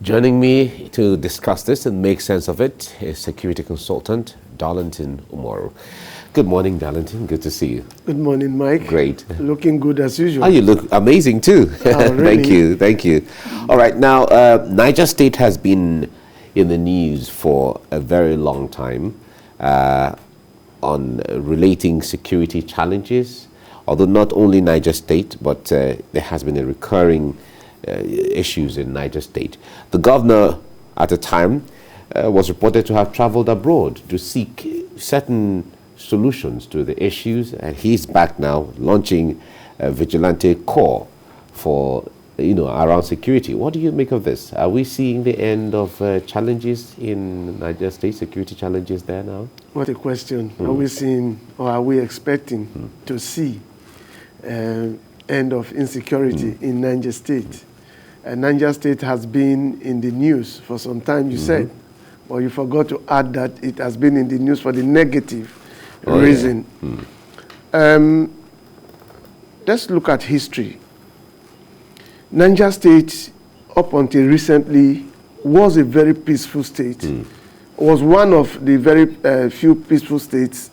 Joining me to discuss this and make sense of it is security consultant Darlington Umoru. Good morning, Darlington. Good to see you. Good morning, Mike. Great. Looking good as usual. Oh, you look amazing too. Oh, really? Thank you. All right, now Niger State has been in the news for a very long time on relating security challenges. Although not only Niger State, but there has been a recurring issues in Niger State. The governor at the time was reported to have traveled abroad to seek certain solutions to the issues, and he's back now launching a vigilante corps for around security. What do you make of this? Are we seeing the end of challenges in Niger State, security challenges there now? What a question. Are we seeing or are we expecting to see end of insecurity in Niger State? Niger State has been in the news for some time, you said, but you forgot to add that it has been in the news for the negative reason. Yeah. Let's look at history. Niger State, up until recently, was a very peaceful state. Was one of the very few peaceful states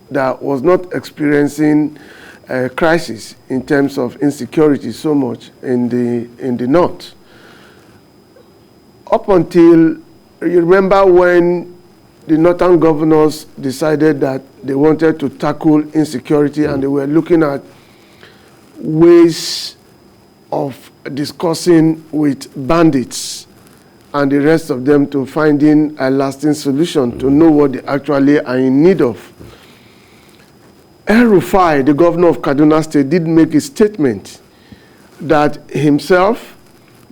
that was not experiencing crisis in terms of insecurity so much in the north. Up until, you remember when the northern governors decided that they wanted to tackle insecurity and they were looking at ways of discussing with bandits and the rest of them to finding a lasting solution to know what they actually are in need of. El-Rufai, the governor of Kaduna State, did make a statement that himself,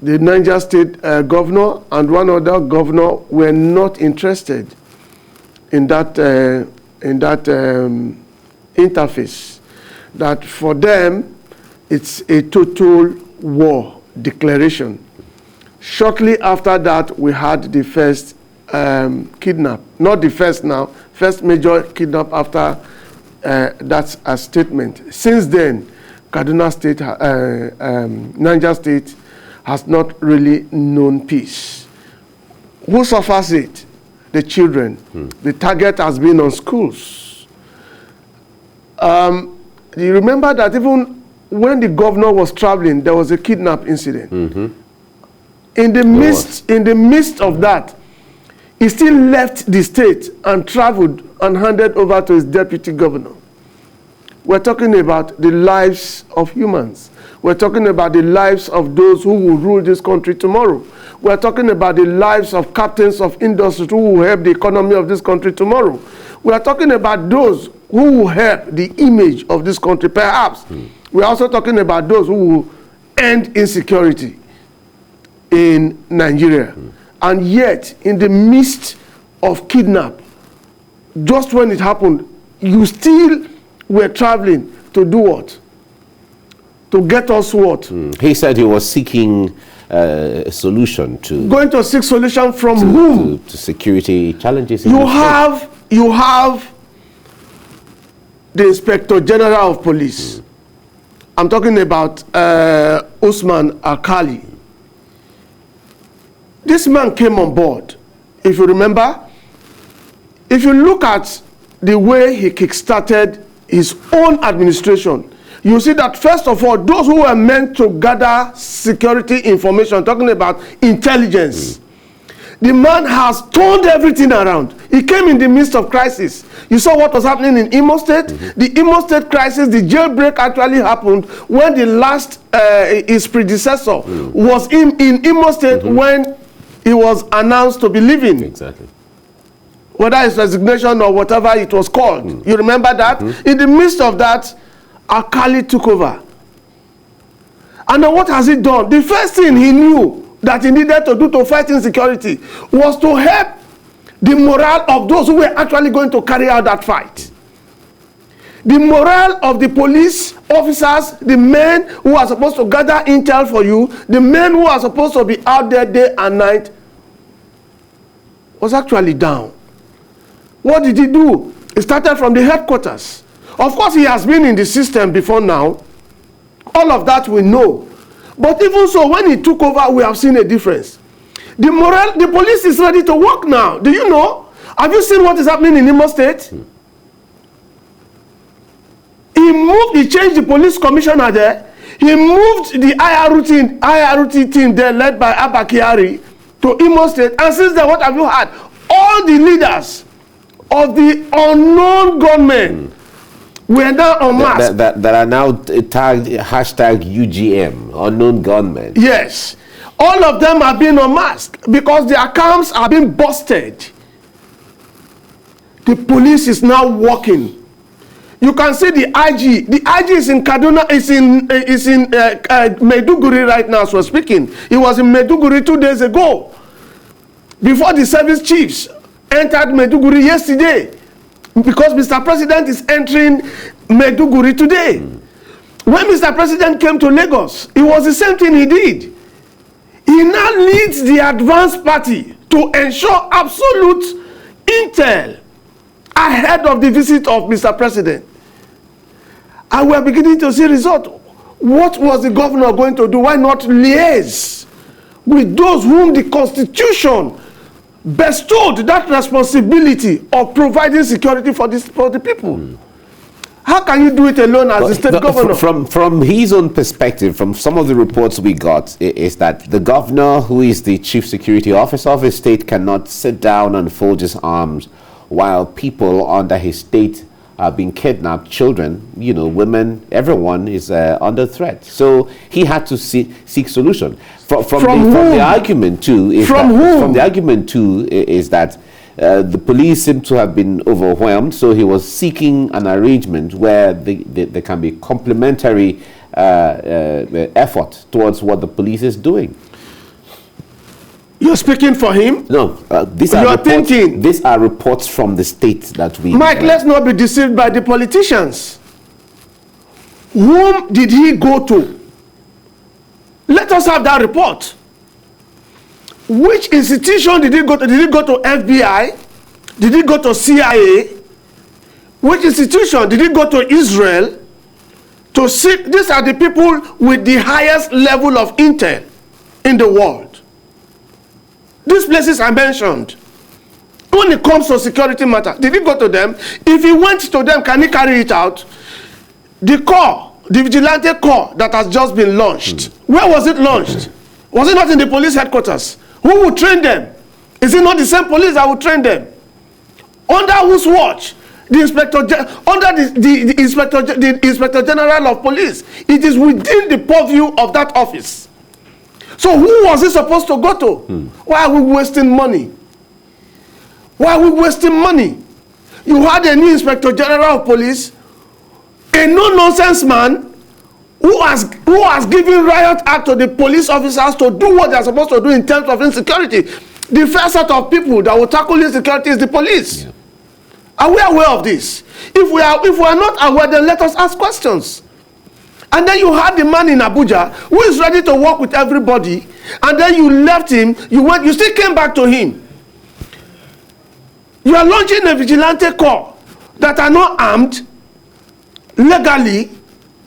the Niger State governor, and one other governor were not interested in that interface. That for them, it's a total war declaration. Shortly after that, we had the first kidnap. Not the first now, first major kidnap after that's a statement. Since then, Kaduna State, Niger State has not really known peace. Who suffers it? The children. The target has been on schools. You remember that even when the governor was traveling, there was a kidnap incident. In the midst of that, he still left the state and traveled and handed over to his deputy governor. We're talking about the lives of humans. We're talking about the lives of those who will rule this country tomorrow. We're talking about the lives of captains of industry who will help the economy of this country tomorrow. We're talking about those who will help the image of this country, perhaps. We're also talking about those who will end insecurity in Nigeria. And yet, in the midst of kidnap, just when it happened, you still were traveling to do what? To get us what? He said he was seeking a solution to... Going to seek solution from whom? To security challenges. You have the Inspector General of Police. I'm talking about Usman Alkali. This man came on board, if you remember. If you look at the way he kickstarted his own administration, you see that first of all, those who were meant to gather security information, talking about intelligence, the man has turned everything around. He came in the midst of crisis. You saw what was happening in Imo State. The Imo State crisis, the jailbreak actually happened when the last, his predecessor was in Imo State when he was announced to be leaving. Exactly. Whether it's resignation or whatever it was called. You remember that? In the midst of that, Alkali took over. And then what has he done? The first thing he knew that he needed to do to fight insecurity was to help the morale of those who were actually going to carry out that fight. The morale of the police officers, the men who are supposed to gather intel for you, the men who are supposed to be out there day and night, was actually down. What did he do? He started from the headquarters. Of course, he has been in the system before now. All of that we know. But even so, when he took over, we have seen a difference. The police is ready to work now. Do you know? Have you seen what is happening in Imo State? He changed the police commissioner there. He moved the IRT team there, led by Abba Kyari, to Imo State. And since then, what have you had? All the leaders of the unknown gunmen were now unmasked. That are now tagged hashtag UGM, unknown gunmen. Yes. All of them are being unmasked because their accounts are being busted. The police is now working. You can see the IG. The IG is in Kaduna, is in Maiduguri right now as we're speaking. He was in Maiduguri 2 days ago. Before the service chiefs entered Maiduguri yesterday. Because Mr. President is entering Maiduguri today. When Mr. President came to Lagos, it was the same thing he did. He now leads the advanced party to ensure absolute intel ahead of the visit of Mr. President. And we're beginning to see results. What was the governor going to do? Why not liaise with those whom the Constitution bestowed that responsibility of providing security for the people? How can you do it alone as the state governor? From his own perspective, from some of the reports we got, is that the governor, who is the chief security officer of his state, cannot sit down and fold his arms while people under his state are being kidnapped. Children, women, everyone is under threat. So he had to seek solution. From the argument too is that the police seem to have been overwhelmed, so he was seeking an arrangement where there can be complementary effort towards what the police is doing. You're speaking for him? No, these are reports from the state that we... Mike, let's not be deceived by the politicians. Whom did he go to? Let us have that report. Which institution did he go to? Did he go to FBI? Did he go to CIA? Which institution? Did he go to Israel? To seek? These are the people with the highest level of intel in the world. These places I mentioned. When it comes to security matter, did he go to them? If he went to them, can he carry it out? The corps, the Vigilante Corps that has just been launched, where was it launched? Was it not in the police headquarters? Who would train them? Is it not the same police that would train them? Under whose watch? The Inspector General of Police. It is within the purview of that office. So who was he supposed to go to? Why are we wasting money? Why are we wasting money? You had a new Inspector General of Police, a no-nonsense man who has given riot act to the police officers to do what they are supposed to do in terms of insecurity. The first set of people that will tackle insecurity is the police. Yeah. Are we aware of this? If we are not aware, then let us ask questions. And then you had the man in Abuja who is ready to work with everybody, and then you left him, you still came back to him. You are launching a vigilante corps that are not armed legally.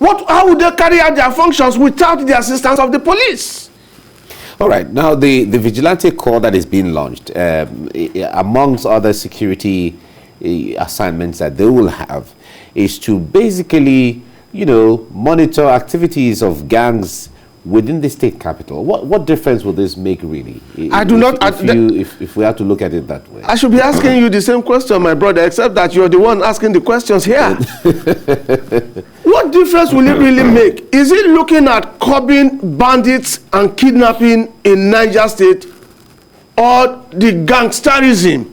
How would they carry out their functions without the assistance of the police? All right, now the vigilante corps that is being launched, amongst other security assignments that they will have, is to basically monitor activities of gangs within the state capital. What difference will this make, really? If we have to look at it that way. I should be asking you the same question, my brother, except that you're the one asking the questions here. What difference will it really make? Is it looking at curbing bandits and kidnapping in Niger State, or the gangsterism?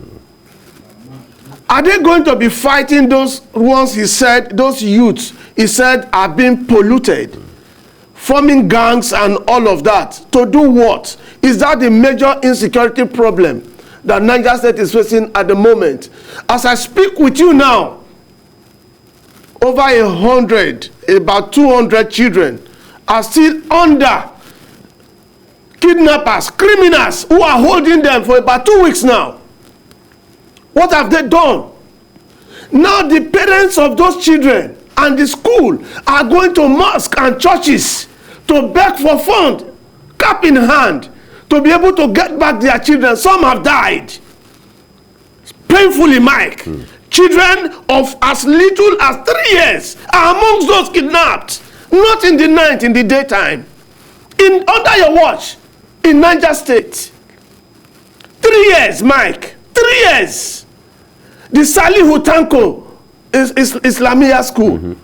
Are they going to be fighting those ones those youths he said are being polluted, forming gangs and all of that? To do what? Is that the major insecurity problem that Niger State is facing at the moment? As I speak with you now, over 100, about 200 children are still under kidnappers, criminals who are holding them for about 2 weeks now. What have they done? Now the parents of those children and the school are going to mosques and churches to beg for funds, cap in hand, to be able to get back their children. Some have died. Painfully, Mike. Children of as little as 3 years are amongst those kidnapped. Not in the night, in the daytime. Under your watch, in Niger State. 3 years, Mike. 3 years. The Salihu Tanko is Islamia school.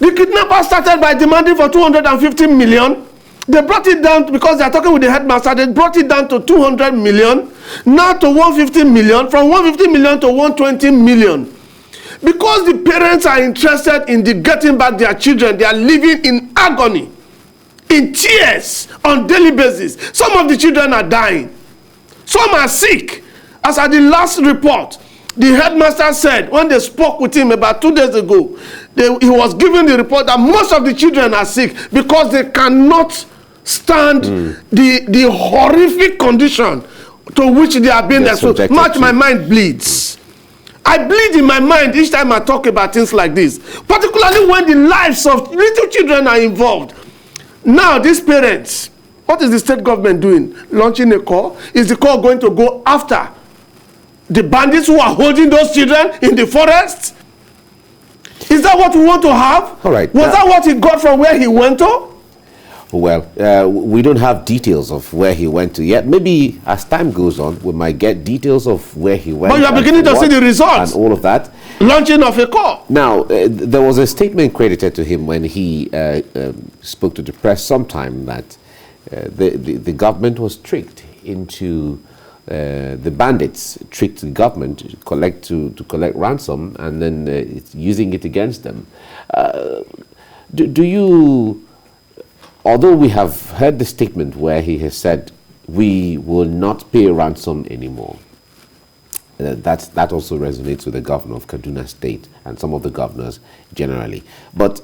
The kidnappers started by demanding for 250 million. They brought it down because they are talking with the headmaster. They brought it down to 200 million. Now to 150 million. From 150 million to 120 million. Because the parents are interested in getting back their children, they are living in agony, in tears on daily basis. Some of the children are dying. Some are sick. As at the last report, the headmaster said, when they spoke with him about 2 days ago, he was given the report that most of the children are sick because they cannot stand the horrific condition to which they are being exposed. Much my mind bleeds. I bleed in my mind each time I talk about things like this, particularly when the lives of little children are involved. Now, these parents, what is the state government doing? Launching a corps? Is the corps going to go after the bandits who are holding those children in the forest? Is that what we want to have? All right. Was that what he got from where he went to? Well, we don't have details of where he went to yet. Maybe as time goes on, we might get details of where he went. But you are beginning to see the results. And all of that. Launching of a corps. Now, there was a statement credited to him when he spoke to the press sometime that the government was tricked into the bandits tricked the government to collect ransom and then it's using it against them. Do you? Although we have heard the statement where he has said we will not pay ransom anymore, that also resonates with the governor of Kaduna State and some of the governors generally. But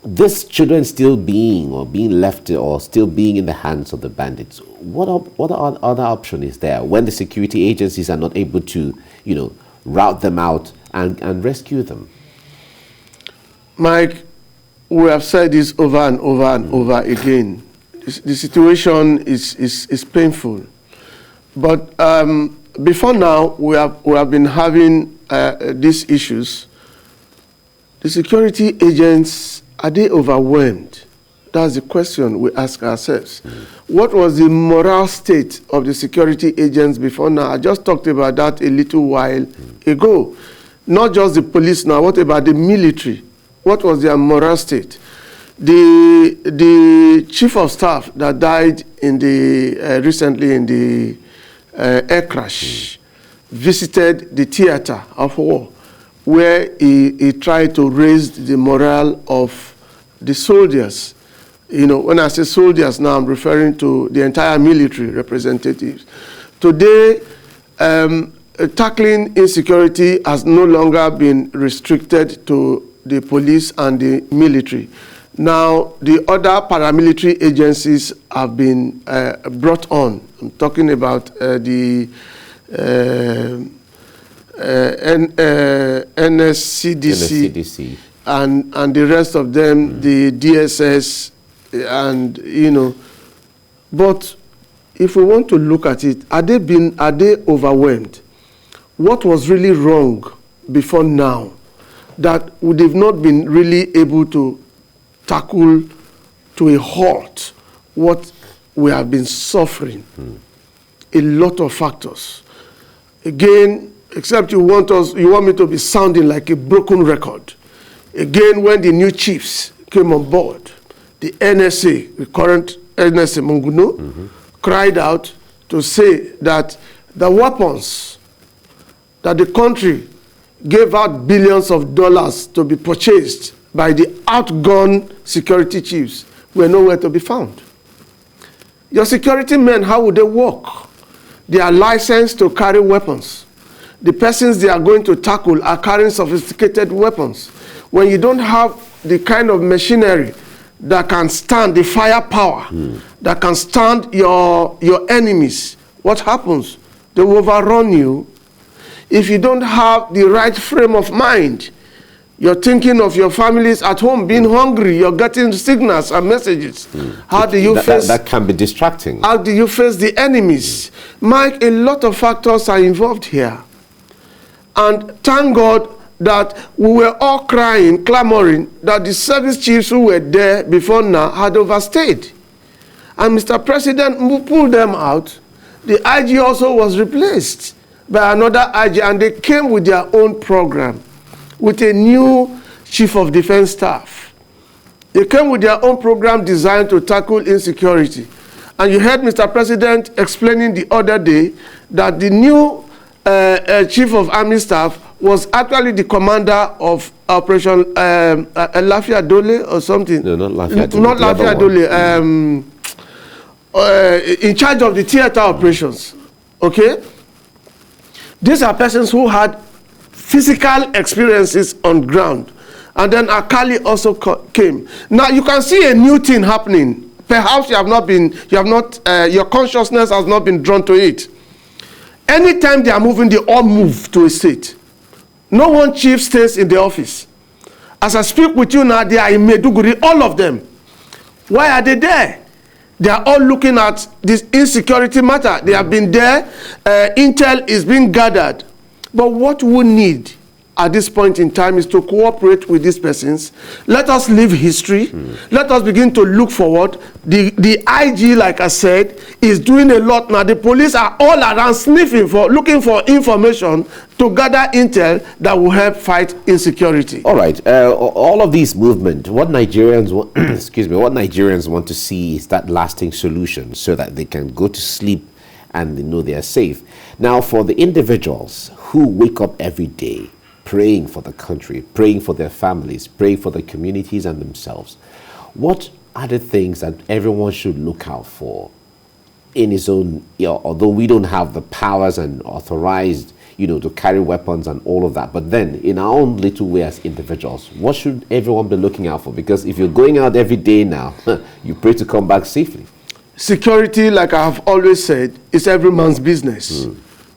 this children still being left or still being in the hands of the bandits, what other option is there when the security agencies are not able to, route them out and rescue them? Mike, we have said this over and over and over again. The situation is painful. But before now, we have been having these issues. The security agents, are they overwhelmed? That's the question we ask ourselves. What was the moral state of the security agents before now? I just talked about that a little while ago. Not just the police now, what about the military? What was their moral state? The chief of staff that died in recently in the air crash visited the theater of war, where he tried to raise the morale of the soldiers. When I say soldiers now, I'm referring to the entire military representatives. Today, tackling insecurity has no longer been restricted to the police and the military. Now, the other paramilitary agencies have been brought on. I'm talking about the NSCDC and the rest of them, the DSS, and But if we want to look at it, are they overwhelmed? What was really wrong before now that would have not been really able to tackle to a halt what we have been suffering? A lot of factors. Again, except you want me to be sounding like a broken record. Again, when the new chiefs came on board, the NSA, the current NSA Monguno, cried out to say that the weapons that the country gave out billions of dollars to be purchased by the outgone security chiefs were nowhere to be found. Your security men, how would they work? They are licensed to carry weapons. The persons they are going to tackle are carrying sophisticated weapons. When you don't have the kind of machinery that can stand the firepower, that can stand your enemies, what happens? They will overrun you. If you don't have the right frame of mind, You're thinking of your families at home being hungry. You're getting signals and messages. How do you face... That can be distracting. How do you face the enemies? Mike, a lot of factors are involved here. And thank God that we were all crying, clamoring, that the service chiefs who were there before now had overstayed. And Mr. President pulled them out. The IG also was replaced by another IG, and they came with their own program, with a new chief of defense staff. They came with their own program designed to tackle insecurity. And you heard Mr. President explaining the other day that the new chief of army staff was actually the commander of Operation Lafia Dole or something. No, not Lafia Dole. Not Lafia Dole. In charge of the theater operations. Okay? These are persons who had physical experiences on ground. And then Akali also came. Now you can see a new thing happening. Perhaps your consciousness has not been drawn to it. Anytime they are moving, they all move to a state. No one chief stays in the office. As I speak with you now, they are in Maiduguri, all of them. Why are they there? They are all looking at this insecurity matter. They have been there. Intel is being gathered. But what we need at this point in time is to cooperate with these persons. Let us leave history. Let us begin to look forward. The IG, like I said, is doing a lot now. The police are all around sniffing looking for information to gather intel that will help fight insecurity. All right. All of these movement, what Nigerians want, excuse me, what Nigerians want to see is that lasting solution so that they can go to sleep and they know they are safe. Now, for the individuals who wake up every day praying for the country, praying for their families, praying for the communities and themselves, what are the things that everyone should look out for in his own, although we don't have the powers and authorized, to carry weapons and all of that, but then in our own little way as individuals, what should everyone be looking out for? Because if you're going out every day now, you pray to come back safely. Security, like I have always said, is every man's business.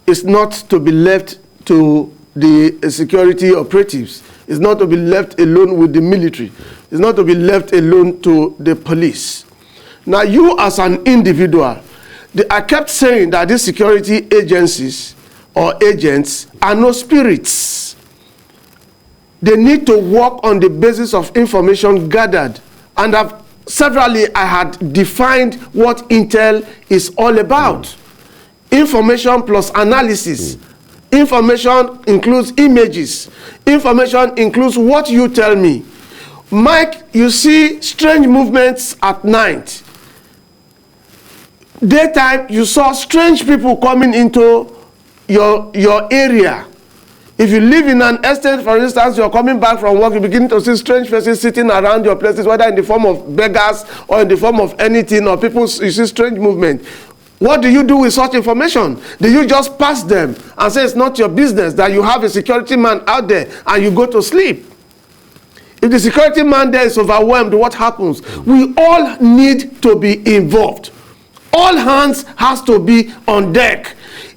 It's not to be left to the security operatives. It's not to be left alone with the military. It's not to be left alone to the police. Now, you as an individual, I kept saying that these security agencies or agents are no spirits. They need to work on the basis of information gathered. And severally, I had defined what intel is all about. Information plus analysis. Information includes images. Information includes what you tell me. Mike, you see strange movements at night. Daytime, you saw strange people coming into your area. If you live in an estate, for instance, you're coming back from work, you begin to see strange faces sitting around your places, whether in the form of beggars or in the form of anything, or people, you see strange movement. What do you do with such information? Do you just pass them and say it's not your business that you have a security man out there and you go to sleep? If the security man there is overwhelmed, what happens? We all need to be involved. All hands has to be on deck.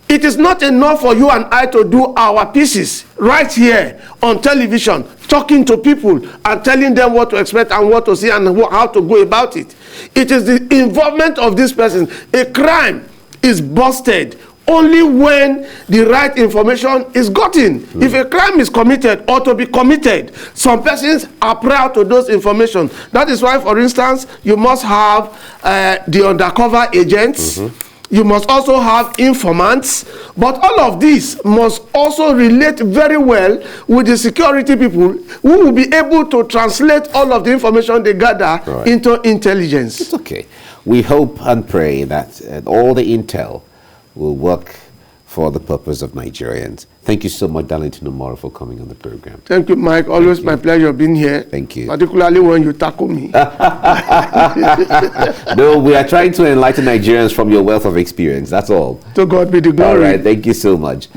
It is not enough for you and I to do our pieces right here on television, talking to people and telling them what to expect and what to see and how to go about it. It is the involvement of this person. A crime is busted only when the right information is gotten. If a crime is committed or to be committed, some persons are prior to those information. That is why, for instance, you must have the undercover agents. You must also have informants, but all of these must also relate very well with the security people who will be able to translate all of the information they gather into intelligence. It's okay. We hope and pray that all the intel will work for the purpose of Nigerians. Thank you so much, Darlington Omoro, for coming on the program. Thank you, Mike. Always my pleasure being here. Thank you. Particularly when you tackle me. No, we are trying to enlighten Nigerians from your wealth of experience. That's all. To God be the glory. All right. Thank you so much.